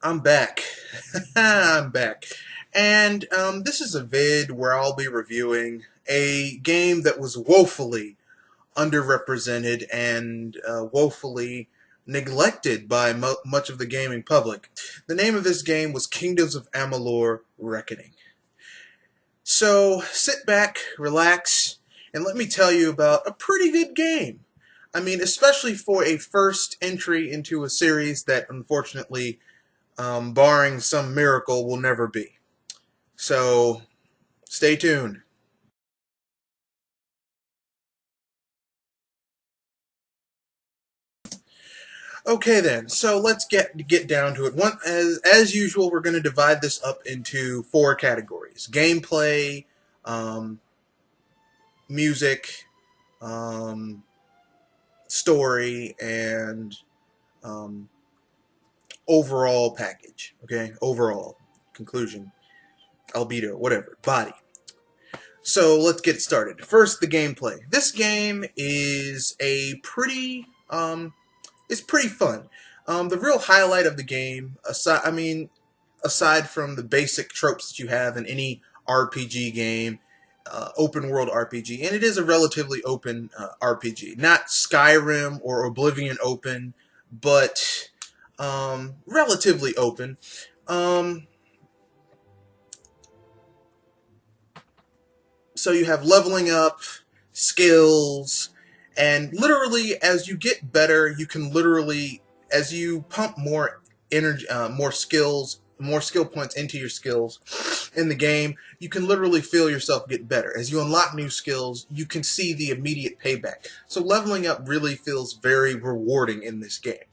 I'm back. I'm back. And this is a vid where I'll be reviewing a game that was woefully underrepresented and woefully neglected by much of the gaming public. The name of this game was Kingdoms of Amalur Reckoning. So sit back, relax, and let me tell you about a pretty good game. I mean, especially for a first entry into a series that unfortunately barring some miracle, will never be. So, stay tuned. Okay then, so let's get down to it. As usual, we're going to divide this up into four categories: gameplay, um, music, um, story, and um, overall package. Okay, overall conclusion, albedo, whatever, body. So let's get started. First, the gameplay. This game is it's pretty fun. The real highlight of the game, aside from the basic tropes that you have in any RPG game, open world RPG, and it is a relatively open RPG, not Skyrim or Oblivion open, but relatively open. Um, So you have leveling up, skills, and literally as you get better, you can literally, as you pump more energy, more skill points into your skills in the game, you can literally feel yourself get better. As you unlock new skills, you can see the immediate payback. So leveling up really feels very rewarding in this game.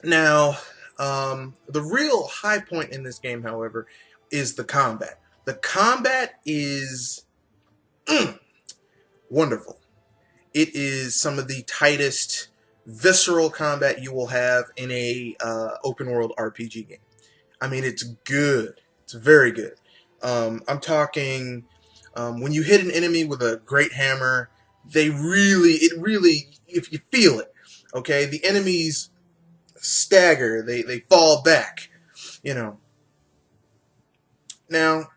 Now, the real high point in this game, however, is the combat. The combat is wonderful. It is some of the tightest, visceral combat you will have in a open world RPG game. I mean, it's good. It's very good. I'm talking when you hit an enemy with a great hammer, it really, if you feel it, okay, the enemies stagger, they fall back, you know. Now,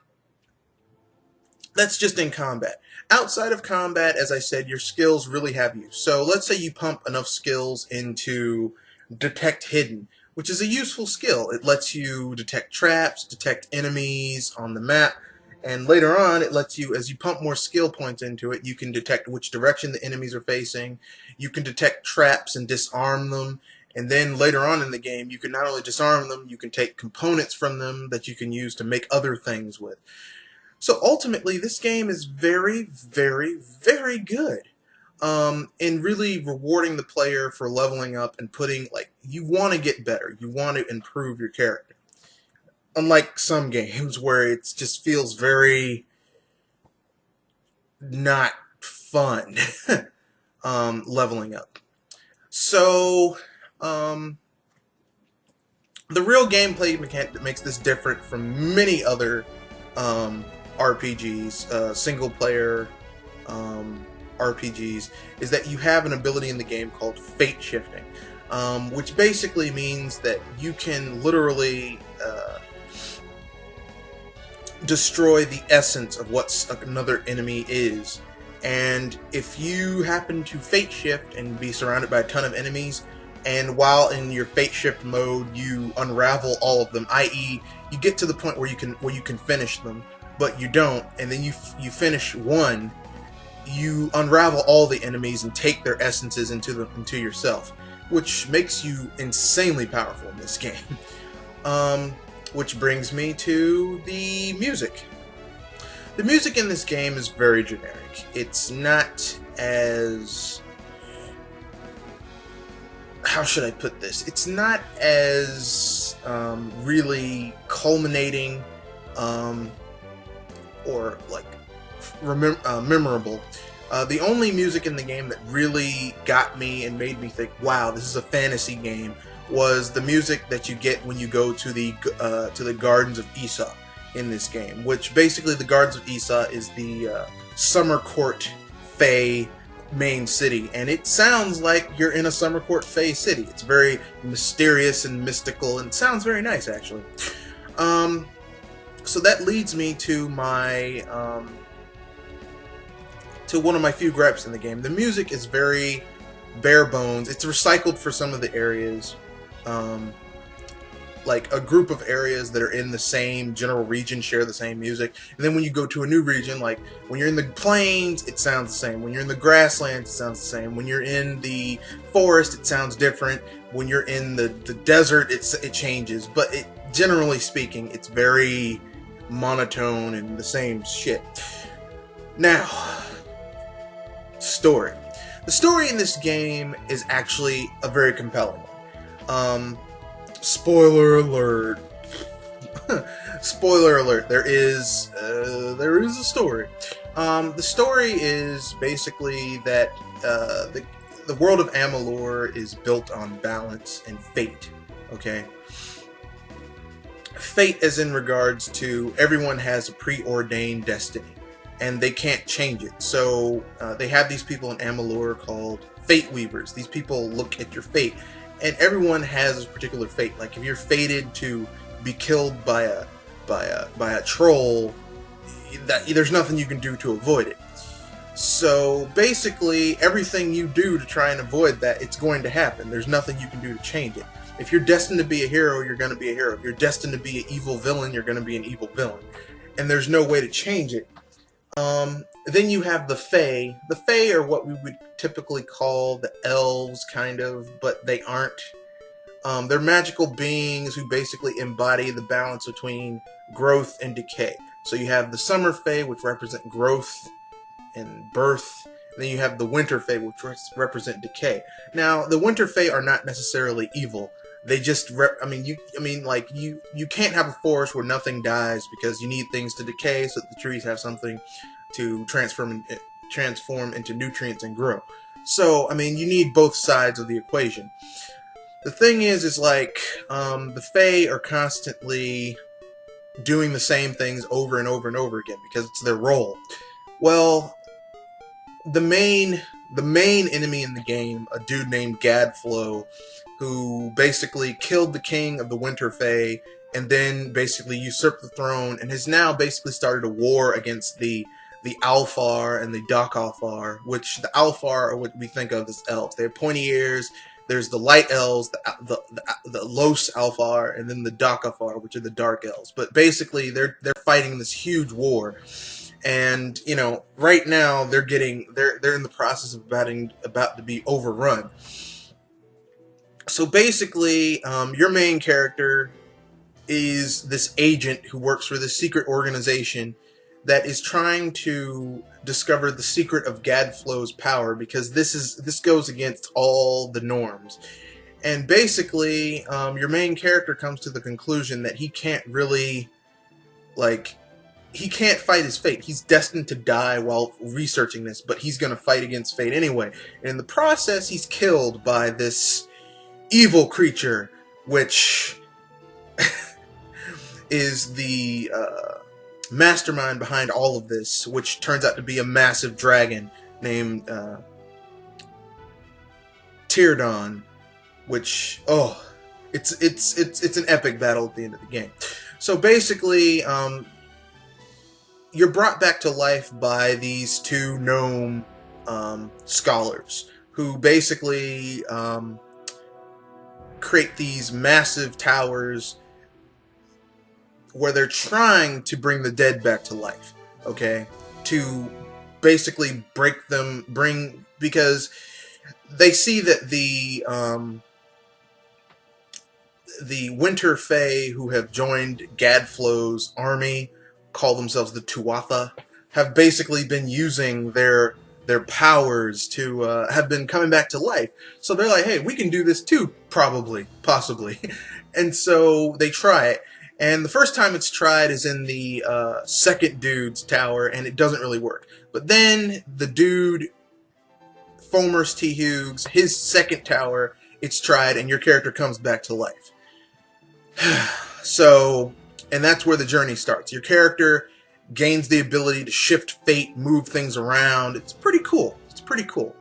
that's just in combat. Outside of combat, as I said, your skills really have use. So let's say you pump enough skills into Detect Hidden, which is a useful skill. It lets you detect traps, detect enemies on the map, and later on it lets you, as you pump more skill points into it, you can detect which direction the enemies are facing. You can detect traps and disarm them. And then later on in the game, you can not only disarm them, you can take components from them that you can use to make other things with. So ultimately, this game is very, very, very good in really rewarding the player for leveling up and putting, like, you want to get better. You want to improve your character. Unlike some games where it just feels very not fun leveling up. So, the real gameplay mechanic that makes this different from many other RPGs, single player RPGs, is that you have an ability in the game called fate shifting, which basically means that you can literally destroy the essence of what another enemy is. And if you happen to fate shift and be surrounded by a ton of enemies, and while in your fate shift mode you unravel all of them, i.e. you get to the point where you can finish them, but you don't, and then you finish one, you unravel all the enemies and take their essences into yourself, which makes you insanely powerful in this game. Which brings me to the music. The music in this game is very generic. It's not as... how should I put this? It's not as really culminating or like memorable. The only music in the game that really got me and made me think, wow, this is a fantasy game, was the music that you get when you go to the Gardens of Issa in this game, which basically the Gardens of Issa is the summer court fae main city, and it sounds like you're in a Summer Court Fae city. It's very mysterious and mystical, and sounds very nice, actually. So that leads me to my to one of my few gripes in the game. The music is very bare bones. It's recycled for some of the areas, like a group of areas that are in the same general region share the same music, and then when you go to a new region, like when you're in the plains, it sounds the same. When you're in the grasslands, it sounds the same. When you're in the forest, it sounds different. When you're in the desert, it changes. But generally speaking, it's very monotone and the same shit. Now, story. The story in this game is actually a very compelling one. Spoiler alert. Spoiler alert. There is a story. The story is basically that the world of Amalur is built on balance and fate. Okay. Fate, as in regards to everyone has a preordained destiny, and they can't change it. So they have these people in Amalur called Fate Weavers. These people look at your fate, and everyone has a particular fate. Like if you're fated to be killed by a troll, there's nothing you can do to avoid it. So basically, everything you do to try and avoid that, it's going to happen. There's nothing you can do to change it. If you're destined to be a hero, you're going to be a hero. If you're destined to be an evil villain, you're going to be an evil villain. And there's no way to change it. Then you have the Fae. The Fae are what we would typically call the elves, kind of, but they aren't. They're magical beings who basically embody the balance between growth and decay. So you have the Summer Fae, which represent growth and birth. And then you have the Winter Fae, which represent decay. Now, the Winter Fae are not necessarily evil. They just, you can't have a forest where nothing dies because you need things to decay so that the trees have something to transform into nutrients and grow. So, you need both sides of the equation. The thing is like, the Fae are constantly doing the same things over and over and over again because it's their role. Well, the main enemy in the game, a dude named Gadflow, who basically killed the king of the Winter Fae and then basically usurped the throne and has now basically started a war against the Alfar and the Dark Alfar, which the Alfar are what we think of as elves. They have pointy ears. There's the light elves, the Los Alfar, and then the Dark Alfar, which are the dark elves. But basically, they're fighting this huge war. And right now they're in the process of about to be overrun. So basically, your main character is this agent who works for this secret organization that is trying to discover the secret of Gadflow's power, because this goes against all the norms. And basically, your main character comes to the conclusion that he can't really, he can't fight his fate. He's destined to die while researching this, but he's going to fight against fate anyway. And in the process, he's killed by this evil creature, which is the mastermind behind all of this, which turns out to be a massive dragon named Tyrdon, which, it's an epic battle at the end of the game. So basically, you're brought back to life by these two gnome scholars who basically create these massive towers where they're trying to bring the dead back to life, okay? To basically because they see that the Winter Fae who have joined Gadflow's army, call themselves the Tuatha, have basically been using their powers to have been coming back to life. So they're like, hey, we can do this too, possibly. And so they try it. And the first time it's tried is in the second dude's tower, and it doesn't really work. But then the dude, Fomers T. Hughes, his second tower, it's tried, and your character comes back to life. So, and that's where the journey starts. Your character gains the ability to shift fate, move things around. It's pretty cool. It's pretty cool.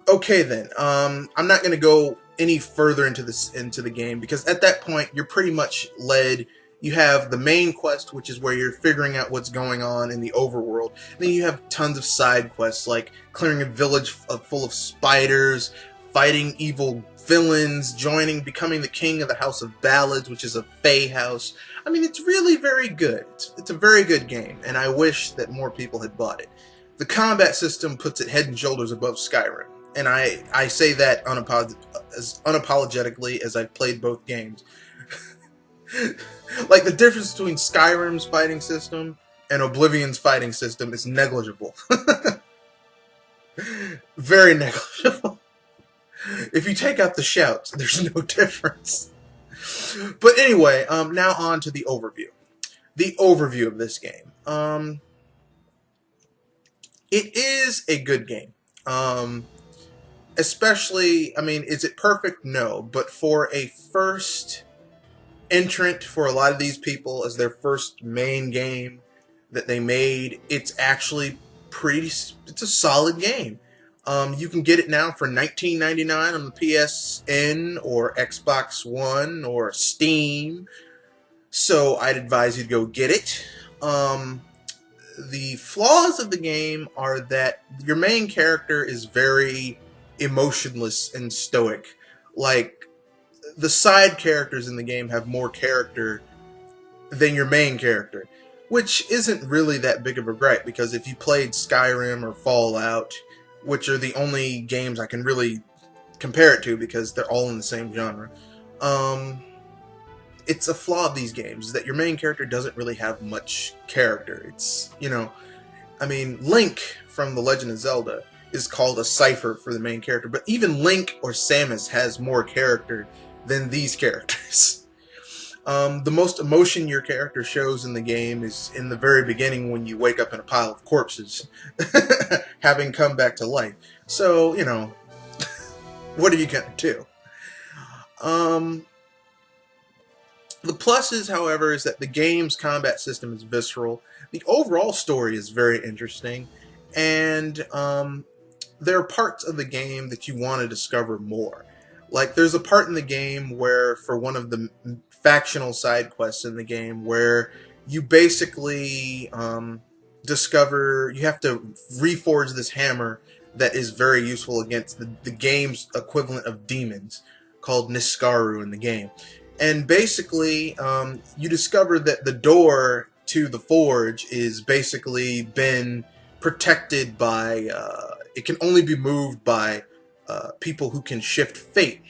Okay then, I'm not going to go any further into the game, because at that point you're pretty much led. You have the main quest, which is where you're figuring out what's going on in the overworld. And then you have tons of side quests, like clearing a village full of spiders, fighting evil villains, becoming the king of the House of Ballads, which is a fae house. I mean, it's really very good. It's a very good game, and I wish that more people had bought it. The combat system puts it head and shoulders above Skyrim, and I say that as unapologetically as I've played both games. Like, the difference between Skyrim's fighting system and Oblivion's fighting system is negligible. Very negligible. If you take out the shouts, there's no difference. But anyway, now on to the overview. The overview of this game. It is a good game. Especially, I mean, is it perfect? No. But for a first entrant, for a lot of these people, as their first main game that they made, it's actually it's a solid game. You can get it now for $19.99 on the PSN or Xbox One or Steam, so I'd advise you to go get it. The flaws of the game are that your main character is very emotionless and stoic. Like, the side characters in the game have more character than your main character, which isn't really that big of a gripe, because if you played Skyrim or Fallout, which are the only games I can really compare it to because they're all in the same genre, it's a flaw of these games, is that your main character doesn't really have much character. It's, you know, I mean, Link from The Legend of Zelda is called a cipher for the main character, but even Link or Samus has more character than these characters. The most emotion your character shows in the game is in the very beginning, when you wake up in a pile of corpses, having come back to life. So, you know, what are you gonna do? The pluses, however, is that the game's combat system is visceral. The overall story is very interesting, and there are parts of the game that you want to discover more. Like, there's a part in the game where, for one of the factional side quests in the game, where you basically discover you have to reforge this hammer that is very useful against the game's equivalent of demons, called Niskaru in the game. And basically, you discover that the door to the forge is basically been protected by, it can only be moved by people who can shift fate.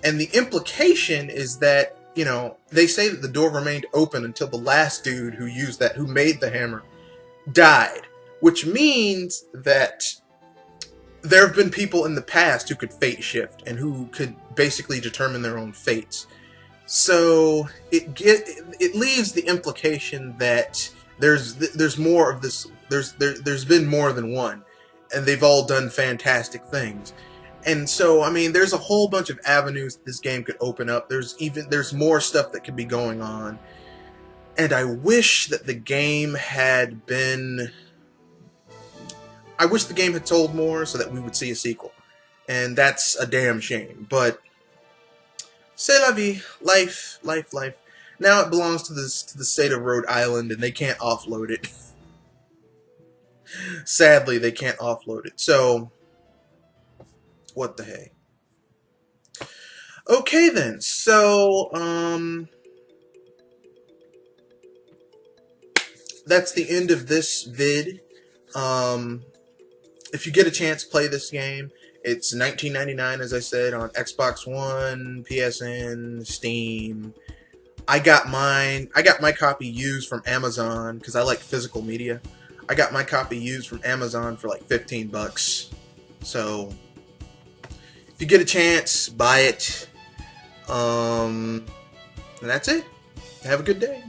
And the implication is that, you know, they say that the door remained open until the last dude who made the hammer died, which means that there have been people in the past who could fate shift and who could basically determine their own fates. So it leaves the implication that there's more of this. There's been more than one, and they've all done fantastic things. And so, I mean, there's a whole bunch of avenues this game could open up. There's more stuff that could be going on. And I wish that the game had been... I wish the game had told more so that we would see a sequel. And that's a damn shame. But, c'est la vie. Life. Now it belongs to the state of Rhode Island, and they can't offload it. Sadly, they can't offload it. So... what the hey? Okay then, so that's the end of this vid. If you get a chance, play this game. It's $19.99, as I said, on Xbox One, PSN, Steam. I got my copy used from Amazon because I like physical media. I got my copy used from Amazon for like $15. So if you get a chance, buy it. And that's it. Have a good day.